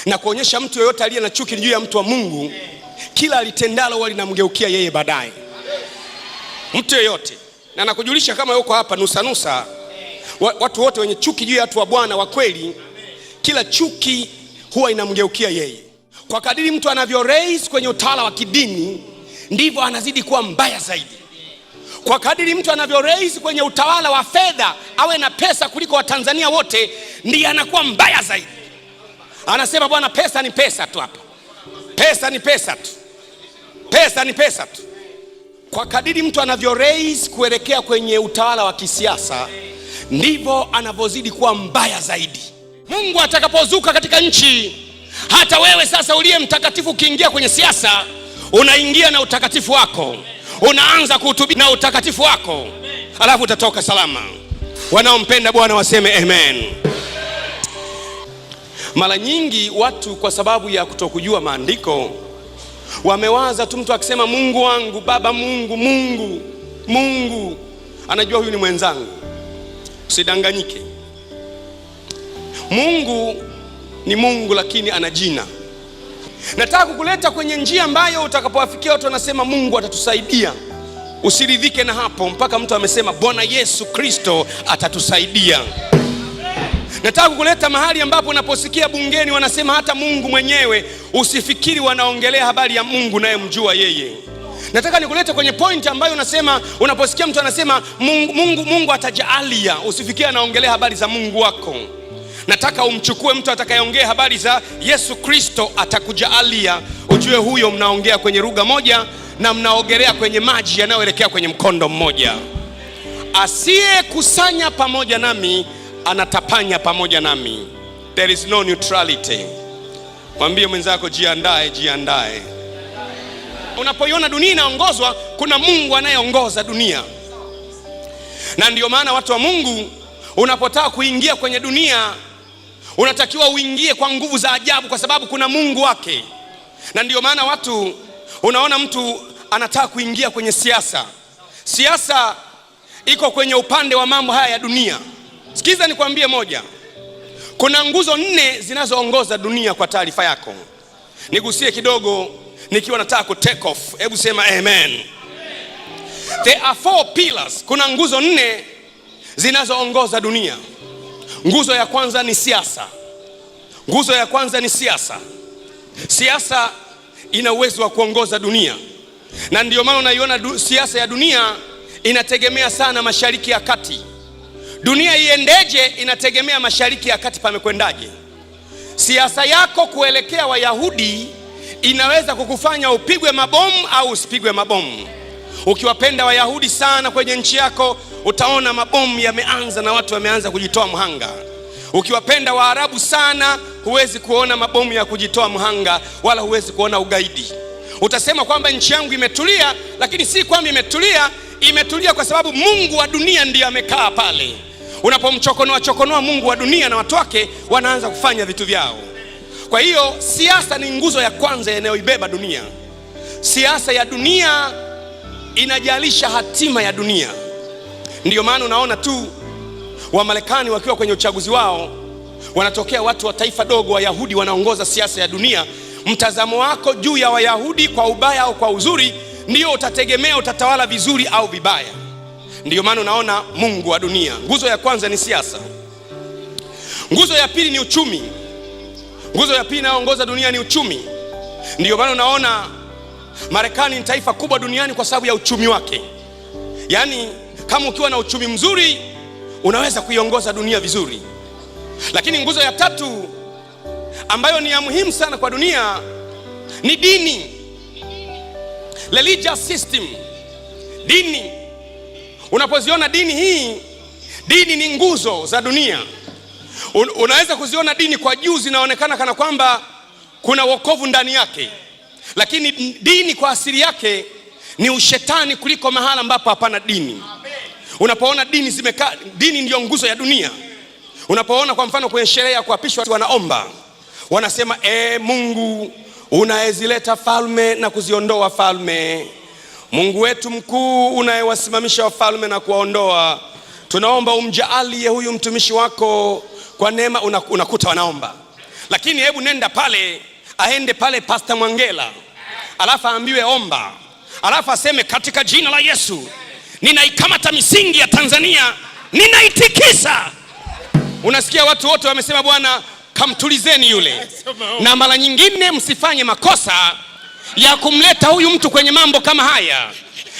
na kuonyesha mtu yeyote aliye na chuki juu ya mtu wa Mungu, kila alitendalo huwa linamgeukia yeye baadaye. Mtu yeyote, na nakujulisha kama yuko hapa nusa, watu wote wenye chuki juu ya watu wa Bwana wa kweli, kila chuki huwa inamgeukia yeye. Kwa kadiri mtu anavyo raise kwenye utawala wa kidini, ndivyo anazidi kuwa mbaya zaidi. Kwa kadiri mtu anavyo raise kwenye utawala wa fedha, awe na pesa kuliko Watanzania wote, ndiye anakuwa mbaya zaidi. Anasema bwana, pesa ni pesa tu hapa. Pesa ni pesa tu. Pesa ni pesa tu. Kwa kadiri mtu anavyo raise kuelekea kwenye utawala wa kisiasa, ndivyo anavyozidi kuwa mbaya zaidi. Mungu atakapozuka katika nchi, hata wewe sasa uliye mtakatifu ukiingia kwenye siasa, unaingia na utakatifu wako. Unaanza kuhubiri na utakatifu wako, alafu utatoka salama. Wanaompenda Bwana waseme amen. Mara nyingi watu kwa sababu ya kutokujua maandiko, wamewaza tu mtu akisema Mungu wangu, baba Mungu, anajua huyu ni mwenzangu. Usidanganyike. Mungu ni Mungu, lakini ana jina. Nataka kukuleta kwenye njia ambayo utakapowafikia watu wanasema Mungu atatusaidia, usiridhike na hapo mpaka mtu amesema Bwana Yesu Kristo atatusaidia. Nataka kukuleta mahali ambapo unaposikia bungeni wanasema hata Mungu mwenyewe, usifikiri wanaongelea habari ya Mungu naye mjua yeye. Nataka nikulete kwenye point ambayo unasema, unaposikia mtu anasema Mungu atajalia, usifikiri anaongelea habari za Mungu wako. Nataka umchukue mtu atakayeongea habari za Yesu Kristo atakujalia, ujue huyo mnaongea kwenye lugha moja na mnaogelea kwenye maji yanayoelekea kwenye mkondo mmoja. Asiye kusanya pamoja nami anatapanya pamoja nami. There is no neutrality. Mwambie mwenzako jiandae. Unapoiona dunia inaongozwa, kuna Mungu anayeongoza dunia. Na ndio maana watu wa Mungu, unapotaka kuingia kwenye dunia, unatakiwa uingie kwa nguvu za ajabu, kwa sababu kuna Mungu wake. Na ndio maana watu, unaona mtu anataka kuingia kwenye siasa. Siasa iko kwenye upande wa mambo haya ya dunia. Sikiza nikwambie moja. Kuna nguzo 4 zinazoongoza dunia kwa taarifa yako. Nigusie kidogo nikiwa nataka ku take off. Hebu sema amen. There are 4 pillars. Kuna nguzo 4 zinazoongoza dunia. Nguzo ya kwanza ni siasa. Siasa ina uwezo wa kuongoza dunia. Na ndio maana unaiona siasa ya dunia inategemea sana Mashariki ya Kati. Dunia iendeje inategemea Mashariki ya Kati pamekwendaje. Siasa yako kuelekea Wayahudi inaweza kukufanya upigwe mabomu au usipigwe mabomu. Ukiwapenda Wayahudi sana kwenye nchi yako, utaona mabomu yameanza na watu wameanza kujitoa mhanga. Ukiwapenda Waarabu sana, huwezi kuona mabomu ya kujitoa mhanga, wala huwezi kuona ugaidi. Utasema kwamba nchi yangu imetulia, lakini si kwamba imetulia kwa sababu Mungu wa dunia ndiye amekaa pale. Unapomchokonoa Mungu wa dunia na watu wake, wanaanza kufanya vitu vyao. Kwa hiyo siasa ni nguzo ya kwanza inayoibeba dunia. Siasa ya dunia inajalisha hatima ya dunia. Ndiyo maana unaona tu wa Marekani wakiwa kwenye uchaguzi wao, wanatokea watu wa taifa dogo, Wayahudi wanaongoza siasa ya dunia. Mtazamo wako juu ya Wayahudi kwa ubaya au kwa uzuri, ndio utategemea utatawala vizuri au vibaya. Ndiyo maana unaona Mungu wa dunia. Nguzo ya kwanza ni siasa. Nguzo ya pili ni uchumi. Nguzo ya pili inayoongoza dunia ni uchumi. Ndiyo maana unaona Marekani ni taifa kubwa duniani kwa sababu ya uchumi wake. Yaani kama ukiwa na uchumi mzuri, unaweza kuiongoza dunia vizuri. Lakini nguzo ya tatu ambayo ni ya muhimu sana kwa dunia ni dini. Religious system. Dini. Unapoziona dini hii, dini ni nguzo za dunia. Unaweza kuziona dini kwa juu zinaonekana kana kwamba kuna wokovu ndani yake. Lakini dini kwa asili yake ni ushetani kuliko mahala ambapo hapana dini. Unapoona dini zimekaa, dini ndio nguzo ya dunia. Unapoona kwa mfano kwenye sherehe ya kuapishwa wanaomba, wanasema Mungu unaezileta falme na kuziondoa falme, Mungu wetu mkuu unayewasimamisha wafalme na kuwaondoa, tunaomba umjaalie huyu mtumishi wako kwa neema. Unakuta wanaomba. Lakini hebu nenda pale, aende pale Pastor Mwangela, alafu aambiwe omba, alafu aseme katika jina la Yesu ninaikamata misingi ya Tanzania, ninaitikisa. Unasikia watu wote wamesema Bwana kamtulizeni yule. Na mara nyingine msifanye makosa ya kumleta huyu mtu kwenye mambo kama haya,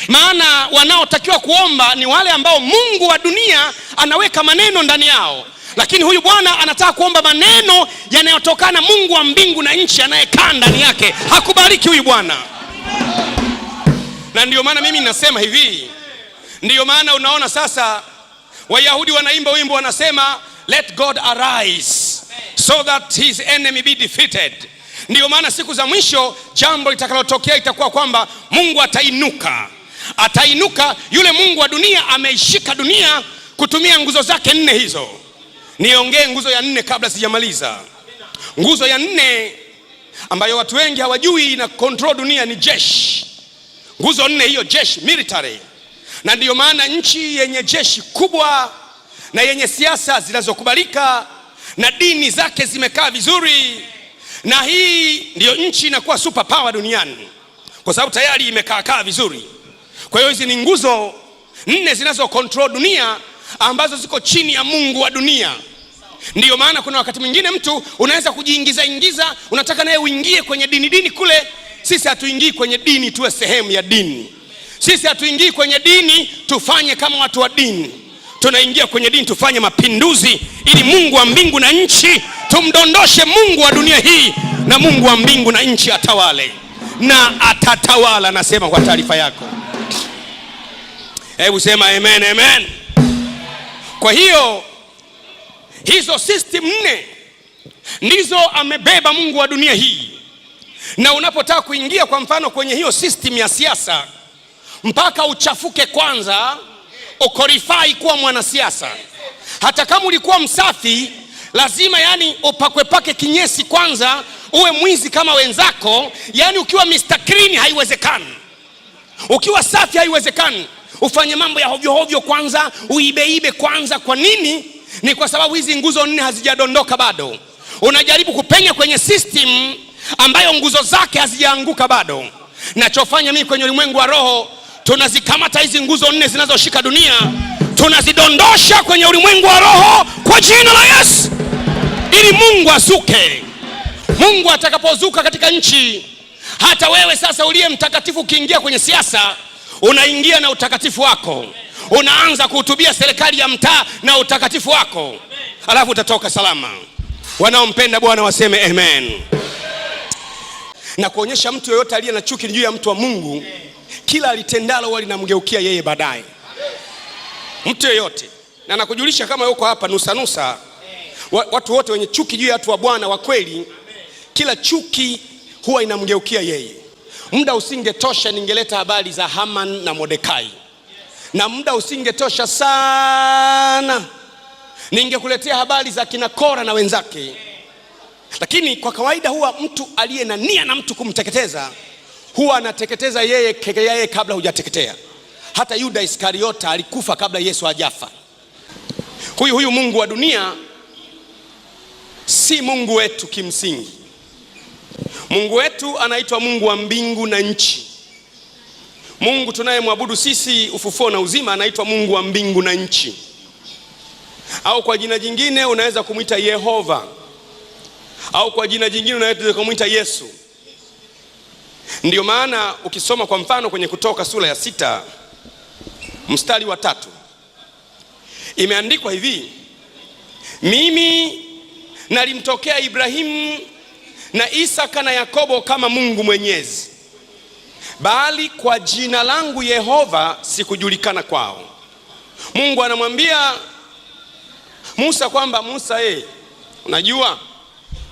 maana wanaotakiwa kuomba ni wale ambao Mungu wa dunia anaweka maneno ndani yao, lakini huyu Bwana anataka kuomba maneno yanayotokana Mungu wa mbingu na nchi anayekaa ndani yake. Hakubariki huyu Bwana. Na ndio maana mimi ninasema hivi, ndio maana unaona sasa Wayahudi wanaimba wimbo wanasema let God arise so that his enemy be defeated. Ndio maana siku za mwisho jambo litakalotokea itakuwa kwamba Mungu atainuka. Yule Mungu wa dunia ameishika dunia kutumia nguzo zake 4 hizo. Niongee nguzo ya 4 kabla sijamaliza. Nguzo ya 4 ambayo watu wengi hawajui ina control dunia ni jeshi. Nguzo 4 hiyo jeshi, military. Na ndio maana nchi yenye jeshi kubwa na yenye siasa zinazokubalika na dini zake zimekaa vizuri, na hii ndio nchi inakuwa super power duniani kwa sababu tayari imekaa vizuri. Kwa hiyo hizi ni nguzo 4 zinazo control dunia ambazo ziko chini ya Mungu wa dunia. Ndio maana kuna wakati mwingine mtu unaweza kujiingiza, unataka naye uingie kwenye dini kule. Sisi hatuingii kwenye dini tuwe sehemu ya dini. Sisi hatuingii kwenye dini tufanye kama watu wa dini. Tunaingia kwenye dini tufanye mapinduzi ili Mungu wa mbingu na nchi, tumdondoshe Mungu wa dunia hii na Mungu wa mbingu na nchi atawale, na atatawala. Nasema kwa taarifa yako. Hebu sema amen, amen. Kwa hiyo hizo system 4 ndizo amebeba Mungu wa dunia hii. Na unapotaka kuingia kwa mfano kwenye hiyo system ya siasa, mpaka uchafuke kwanza ukorifai kuwa mwanasiasa. Hata kama ulikuwa msafi, lazima yani upakwe kinyesi kwanza, uwe mwizi kama wenzako. Yani ukiwa Mr. Clean haiwezekani, ukiwa safi haiwezekani. Ufanye mambo ya hovyo kwanza, uibe kwanza. Kwa nini? Ni kwa sababu hizi nguzo 4 hazijadondoka bado. Unajaribu kupenya kwenye system ambayo nguzo zake hazijaanguka bado. Nachofanya mimi kwenye ulimwengu wa roho, tunazikamata hizi nguzo 4 zinazoshika dunia, tunazidondosha kwenye ulimwengu wa roho kwa jina la Yesu, ili Mungu azuke. Mungu atakapozuka katika nchi, hata wewe sasa uliye mtakatifu ukiingia kwenye siasa, unaingia na utakatifu wako. Unaanza kuhutubia serikali ya mtaa na utakatifu wako, alafu utatoka salama. Wanaompenda Bwana waseme amen. Na kuonyesha mtu yoyote aliye na chuki juu ya mtu wa Mungu, kila alitendalo wali namgeukia yeye baadaye. Mtu yoyote, na nakujulisha kama yuko hapa nusa, watu wote wenye chuki juu ya watu wa Bwana wa kweli, kila chuki huwa inamgeukia yeye. Muda usingetosha ningeleta habari za Haman na Mordekai, na muda usingetosha sana ningekuletea habari za kina Kora na wenzake. Lakini kwa kawaida huwa mtu aliye na nia na mtu kumteketeza huwa anateketeza yeye kabla hujateketea. Hata Yuda Iskariota alikufa kabla Yesu hajafa. Huyu Mungu wa dunia si Mungu wetu kimsingi. Mungu wetu anaitwa Mungu wa mbingu na nchi. Mungu tunayemwabudu sisi ufufuo na uzima anaitwa Mungu wa mbingu na nchi, au kwa jina jingine unaweza kumuita Yehova, au kwa jina jingine unaweza kumuita Yesu. Ndio maana ukisoma kwa mfano kwenye Kutoka sura ya 6 mstari wa 3 imeandikwa hivi: mimi nalimtokea Ibrahimu na Isaka na Yakobo kama Mungu Mwenyezi, bali kwa jina langu Yehova sikujulikana kwao. Mungu anamwambia Musa kwamba Musa, unajua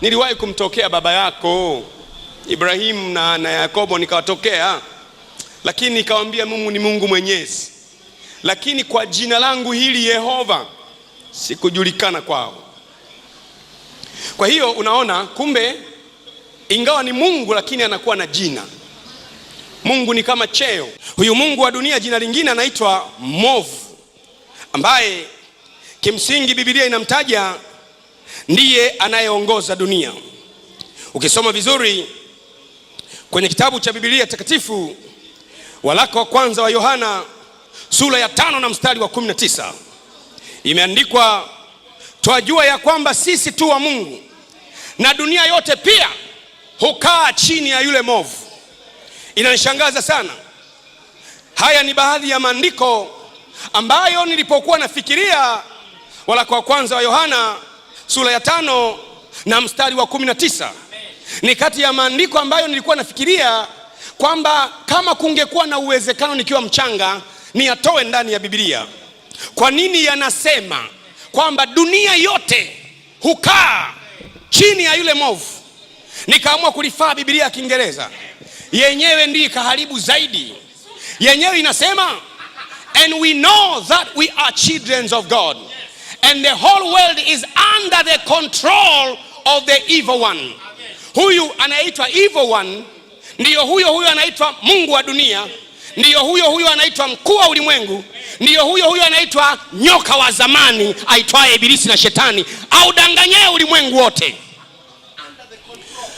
niliwahi kumtokea baba yako Ibrahimu na Yakobo, nikawatokea, lakini nikamwambia Mungu ni Mungu Mwenyezi, lakini kwa jina langu hili Yehova sikujulikana kwao. Kwa hiyo unaona, kumbe ingawa ni Mungu lakini anakuwa na jina. Mungu ni kama cheo. Huyu Mungu wa dunia jina lingine anaitwa Movu, ambaye kimsingi Biblia inamtaja ndiye anayeongoza dunia. Ukisoma vizuri kwenye kitabu cha Biblia takatifu, waraka wa kwanza wa Yohana sura ya 5 na mstari wa 19, imeandikwa, twajua ya kwamba sisi tu wa Mungu na dunia yote pia hukaa chini ya yule mwovu. Inanishangaza sana. Haya ni baadhi ya maandiko ambayo nilipokuwa nafikiria waraka wa kwanza wa Yohana sura ya 5 na mstari wa 19, ni kati ya maandiko ambayo nilikuwa nafikiria kwamba kama kungekuwa na uwezekano nikiwa mchanga niyatoe ndani ya Biblia. Kwa nini yanasema kwamba dunia yote hukaa chini ya yule mwovu? Nikaamua kulifaa Biblia ya Kiingereza. Yenyewe ndiyo kaharibu zaidi. Yenyewe inasema, and we know that we are children of God and the whole world is under the control of the evil one. Huyu anaitwa evil one, ndiyo huyo anaitwa mungu wa dunia, ndiyo huyo anaitwa mkuu wa ulimwengu, ndiyo huyo anaitwa nyoka wa zamani aitwaye Ibilisi na Shetani, au danganyaye ulimwengu wote.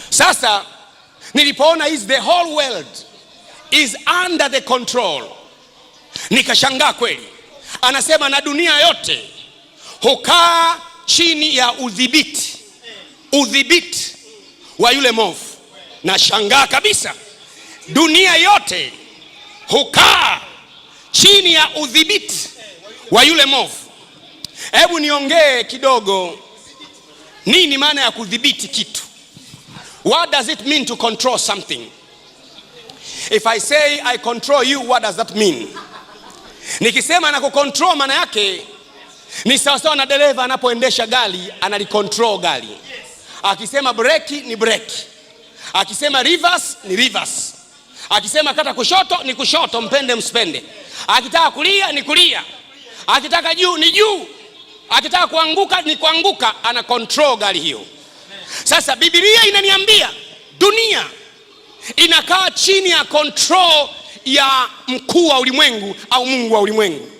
Sasa nilipoona is the whole world is under the control, nikashangaa kweli. Anasema na dunia yote hukaa chini ya udhibiti wa yule mwovu. Nashangaa kabisa. Dunia yote hukaa chini ya udhibiti wa yule mwovu. Hebu niongee kidogo, nini maana ya kudhibiti kitu? What does it mean to control something? If I say I control you, what does that mean? Nikisema na kucontrol, maana yake ni sawasawa na dereva anapoendesha gari, analicontrol gari. Akisema breki ni breki, akisema reverse ni reverse, akisema kata kushoto ni kushoto, mpende msipende, akitaka kulia ni kulia, akitaka juu ni juu, akitaka kuanguka ni kuanguka, ana control gari hiyo. Sasa Biblia inaniambia dunia inakaa chini ya control ya mkuu wa ulimwengu au mungu wa ulimwengu.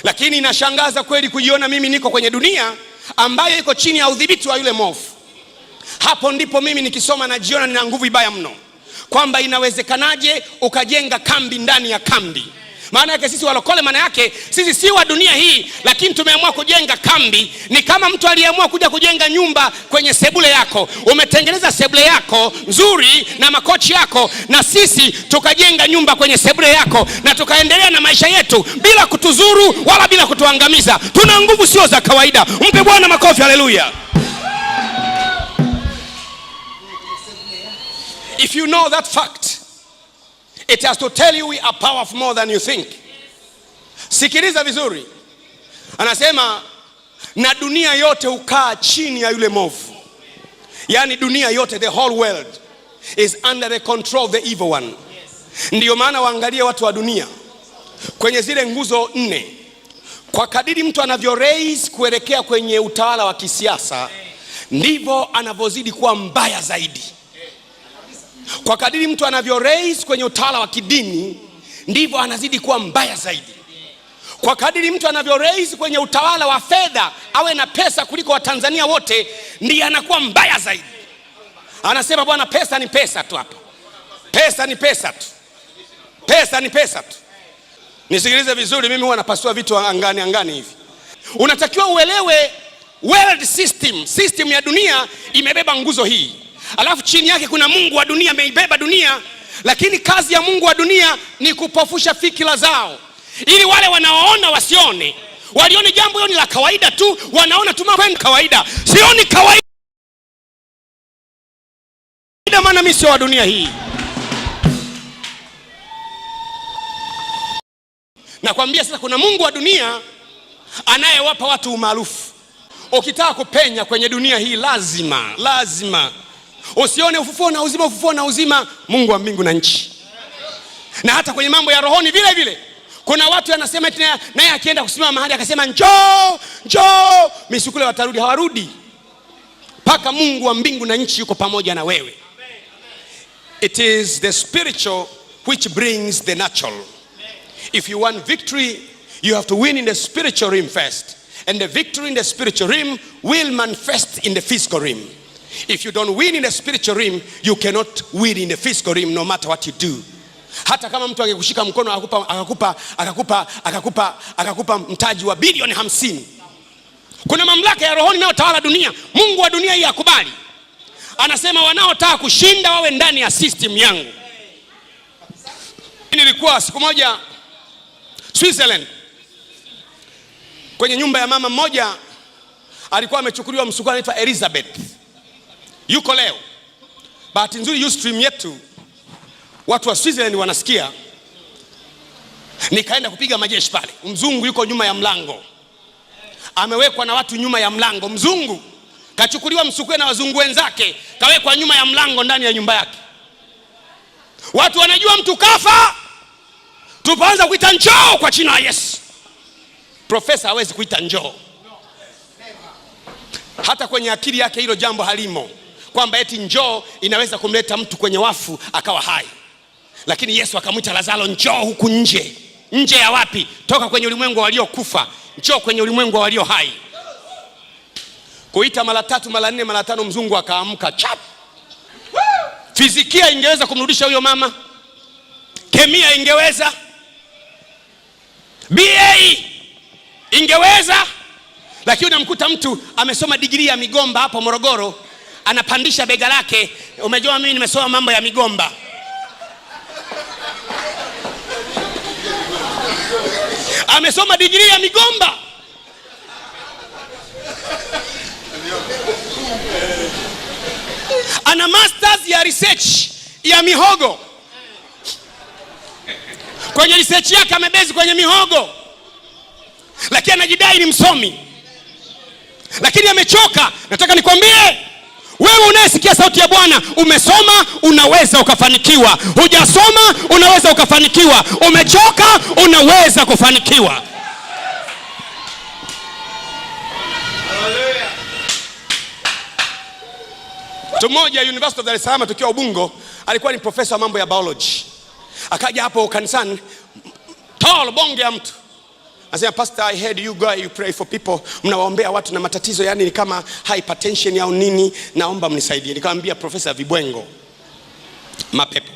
Lakini inashangaza kweli kujiona mimi niko kwenye dunia ambayo iko chini ya udhibiti wa yule mwovu. Hapo ndipo mimi nikisoma najiona nina nguvu ibaya mno, kwamba inawezekanaje ukajenga kambi ndani ya kambi. Maana yake sisi walokole, maana yake sisi si wa dunia hii, lakini tumeamua kujenga kambi. Ni kama mtu aliyeamua kuja kujenga nyumba kwenye sebule yako. Umetengeneza sebule yako nzuri na makochi yako, na sisi tukajenga nyumba kwenye sebule yako na tukaendelea na maisha yetu bila kutuzuru wala bila kutuangamiza. Tuna nguvu sio za kawaida. Mpe Bwana makofi, haleluya. If you know that fact, it has to tell you we are powerful more than you think. Sikiliza vizuri. Anasema na dunia yote hukaa chini ya yule mwovu. Yaani dunia yote, the whole world is under the control of the evil one. Ndiyo maana waangalie watu wa dunia kwenye zile nguzo 4. Kwa kadiri mtu anavyo raise kuelekea kwenye utawala wa kisiasa, ndivyo anavyozidi kuwa mbaya zaidi. Kwa kadiri mtu anavyo raise kwenye utawala wa kidini, ndivyo anazidi kuwa mbaya zaidi. Kwa kadiri mtu anavyo raise kwenye utawala wa fedha, awe na pesa kuliko Watanzania wote, ndiye anakuwa mbaya zaidi. Anasema bwana, pesa ni pesa tu hapa. Pesa ni pesa tu. Pesa ni pesa tu. Nisikilize vizuri, mimi huwa napasua vitu angani hivi. Unatakiwa uelewe world system ya dunia imebeba nguzo hii. Alafu chini yake kuna mungu wa dunia ameibeba dunia, lakini kazi ya mungu wa dunia ni kupofusha fikira zao, ili wale wanaoona wasione, walione jambo hilo ni la kawaida tu, wanaona tu mambo ni kawaida. Sioni kawaida, maana mimi sio wa dunia hii. Nakwambia sasa kuna mungu wa dunia anayewapa watu umaarufu. Ukitaka kupenya kwenye dunia hii lazima usione ufufuo na uzima, Mungu wa mbingu na nchi. Na hata kwenye mambo ya rohoni vile vile, kuna watu wanasema naye akienda kusimama mahali akasema njoo, misukule watarudi, hawarudi mpaka Mungu wa mbingu na nchi yuko pamoja na wewe. It is the spiritual which brings the natural. If you want victory, you have to win in the spiritual realm first, And the victory in the spiritual realm will manifest in the physical realm. If you don't win in the spiritual realm, you cannot win in the physical realm no matter what you do. Hata kama mtu angekushika mkono akakupa mtaji wa bilioni 50. Kuna mamlaka ya rohoni inayotawala dunia. Mungu wa dunia hii akubali. Anasema wanaotaka kushinda wawe ndani ya system yangu. Nilikuwa siku moja Switzerland, kwenye nyumba ya mama mmoja alikuwa amechukuliwa msukani anaitwa Elizabeth. Yuko leo. Bahati nzuri Ustream yetu watu wa Switzerland wanasikia. Nikaenda kupiga majeshi pale. Mzungu yuko nyuma ya mlango. Amewekwa na watu nyuma ya mlango. Mzungu kachukuliwa msukwe na wazungu wenzake, kawekwa nyuma ya mlango ndani ya nyumba yake. Watu wanajua mtu kafa. Tupaanza kuita njoo kwa jina la Yesu. Profesa hawezi kuita njoo. Hata kwenye akili yake hilo jambo halimo, kwamba eti njoo inaweza kumleta mtu kwenye wafu akawa hai. Lakini Yesu akamwita Lazaro, njoo huku nje. Nje ya wapi? Toka kwenye ulimwengu waliokufa, njoo kwenye ulimwengu walio hai. Kuita mara 3 mara 4 mara 5, mzungu akaamka chap. Fizikia ingeweza kumrudisha huyo mama, kemia ingeweza, BA ingeweza. Lakini unamkuta mtu amesoma degree ya migomba hapo Morogoro, anapandisha bega lake, umejua mimi nimesoma mambo ya migomba. Amesoma degree ya migomba. Ana masters ya research ya mihogo. Kwenye research yake amebezi kwenye mihogo. Lakini anajidai ni msomi. Lakini amechoka. Nataka nikwambie, wewe unayesikia sauti ya Bwana, umesoma unaweza ukafanikiwa. Hujasoma unaweza ukafanikiwa. Umechoka unaweza kufanikiwa. Mtu mmoja University of Dar es Salaam tukiwa Ubungo, alikuwa ni profesa wa mambo ya biology. Akaja hapo kanisani, tall bonge ya mtu. Anasema, Pastor, I heard you guys you pray for people. Mnawaombea watu na matatizo, yani ni kama hypertension au nini, naomba mnisaidie. Nikamwambia profesa, vibwengo, mapepo.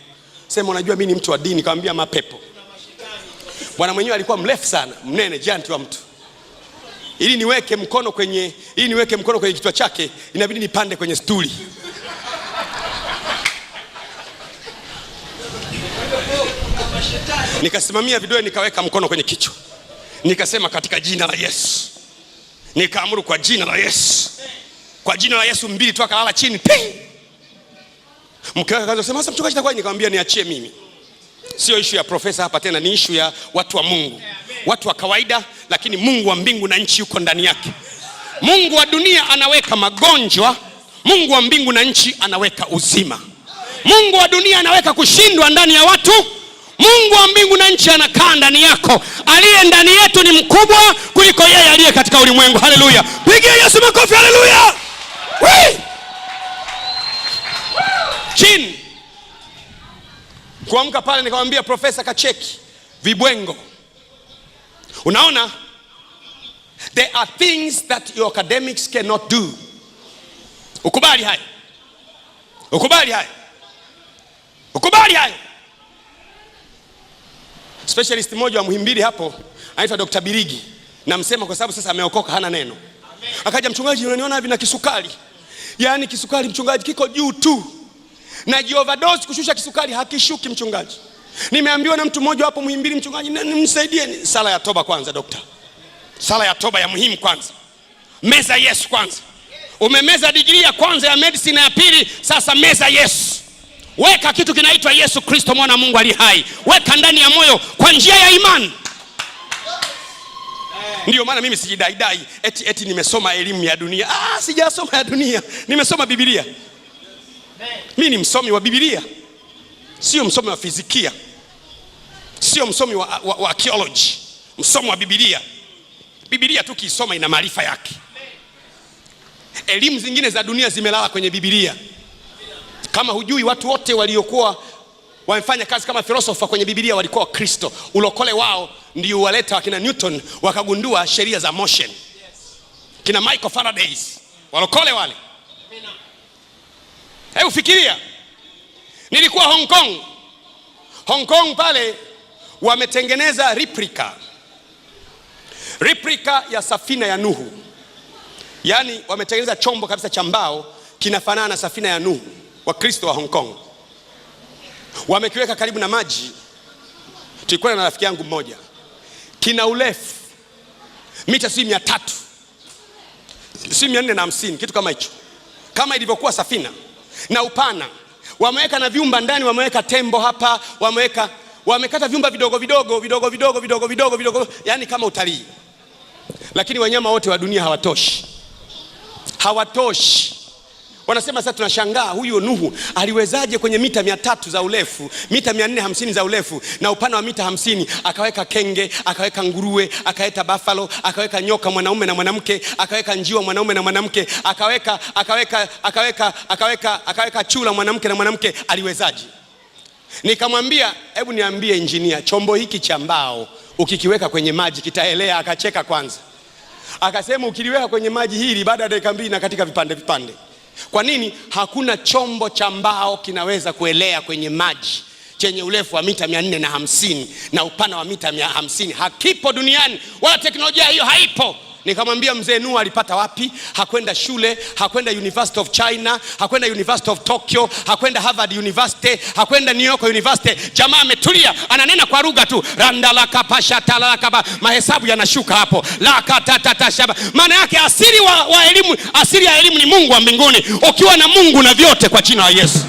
Sema unajua mimi ni mtu wa dini. Nikamwambia mapepo. Bwana mwenyewe alikuwa mrefu sana, mnene, giant wa mtu. Ili niweke mkono kwenye kichwa chake, inabidi nipande kwenye stuli. Nikasimamia video, nikaweka mkono kwenye kichwa. Nikasema katika jina la Yesu. Nikaamuru kwa jina la Yesu. Kwa jina la Yesu, mbili tu akalala chini. Mke wake akaanza kusema, sasa mchungaji itakuwa, nikamwambia niachie mimi. Sio issue ya profesa hapa tena, ni issue ya watu wa Mungu. Watu wa kawaida, lakini Mungu wa mbingu na nchi yuko ndani yake. Mungu wa dunia anaweka magonjwa, Mungu wa mbingu na nchi anaweka uzima. Mungu wa dunia anaweka kushindwa ndani ya watu, Mungu wa mbingu na nchi anakaa ndani yako. Aliye ndani yetu ni mkubwa kuliko yeye aliye katika ulimwengu. Haleluya. Pigia Yesu makofi, haleluya. Chini. Kuamka pale nikamwambia profesa kacheki vibwengo. Unaona, there are things that your academics cannot do. Ukubali hayo. Ukubali hayo. Ukubali hayo. Specialist mmoja wa Muhimbili hapo anaitwa Dr. Birigi. Namsema kwa sababu sasa ameokoka, hana neno. Akaja, mchungaji unaniona hivi na kisukari. Yaani kisukari mchungaji kiko juu tu. Na overdose kushusha kisukari hakishuki mchungaji. Nimeambiwa na mtu mmoja hapo Muhimbili, mchungaji nimsaidie. Sala ya toba kwanza dokta. Sala ya toba ya muhimu kwanza. Meza Yesu kwanza. Umemeza degree ya kwanza ya medicine, ya pili, sasa meza Yesu. Weka kitu kinaitwa Yesu Kristo mwana Mungu aliye hai. Weka ndani ya moyo kwa njia ya imani. Ndio maana mimi sijidaidai eti nimesoma elimu ya dunia. Sijasoma ya dunia. Nimesoma Biblia. Mimi ni msomi wa Biblia. Sio msomi wa fizikia. Sio msomi wa archaeology. Msomi wa Biblia. Biblia tu kiisoma ina maarifa yake. Elimu zingine za dunia zimelala kwenye Biblia. Kama hujui, watu wote waliokuwa wamefanya kazi kama philosopher kwenye Biblia walikuwa Kristo. Ulokole wao ndio waleta wakina Newton wakagundua sheria za motion. kina Michael Faradays, walokole wale. Hebu fikiria, nilikuwa Hong Kong pale wametengeneza replica ya safina ya Nuhu. Yaani wametengeneza chombo kabisa cha mbao kinafanana na safina ya Nuhu. Wakristo wa Hong Kong wamekiweka karibu na maji. Tulikuwa na rafiki yangu mmoja, kina urefu mita 300, 450, kitu kama hicho, kama ilivyokuwa safina, na upana wameweka na vyumba ndani, wameweka tembo hapa, wamekata vyumba vidogo, yani kama utalii. Lakini wanyama wote wa dunia hawatoshi. Wanasema sasa tunashangaa huyu Nuhu aliwezaje kwenye mita 300 za urefu, mita 450 za urefu na upana wa mita 50, akaweka kenge, akaweka nguruwe, akaweka buffalo, akaweka nyoka mwanaume na mwanamke, akaweka njiwa mwanaume na mwanamke, akaweka chura mwanamke na mwanamke, aliwezaje? Nikamwambia, hebu niambie engineer, chombo hiki cha mbao ukikiweka kwenye maji kitaelea? Akacheka kwanza, akasema ukiliweka kwenye maji hili baada ya dakika 2 na katika vipande. Kwa nini? Hakuna chombo cha mbao kinaweza kuelea kwenye maji chenye urefu wa mita 450 na upana wa mita 150. Hakipo duniani, wala teknolojia hiyo haipo. Nikamwambia mzee Nuhu alipata wapi? Hakwenda shule, hakwenda University of China, hakwenda University of Tokyo, hakwenda Harvard University, hakwenda New York University. Jamaa ametulia, ananena kwa lugha tu, randalakapashatalakaba, mahesabu yanashuka hapo, lakatatashaba. Maana yake asili ya elimu ni Mungu wa mbinguni. Ukiwa na Mungu na vyote kwa jina la Yesu.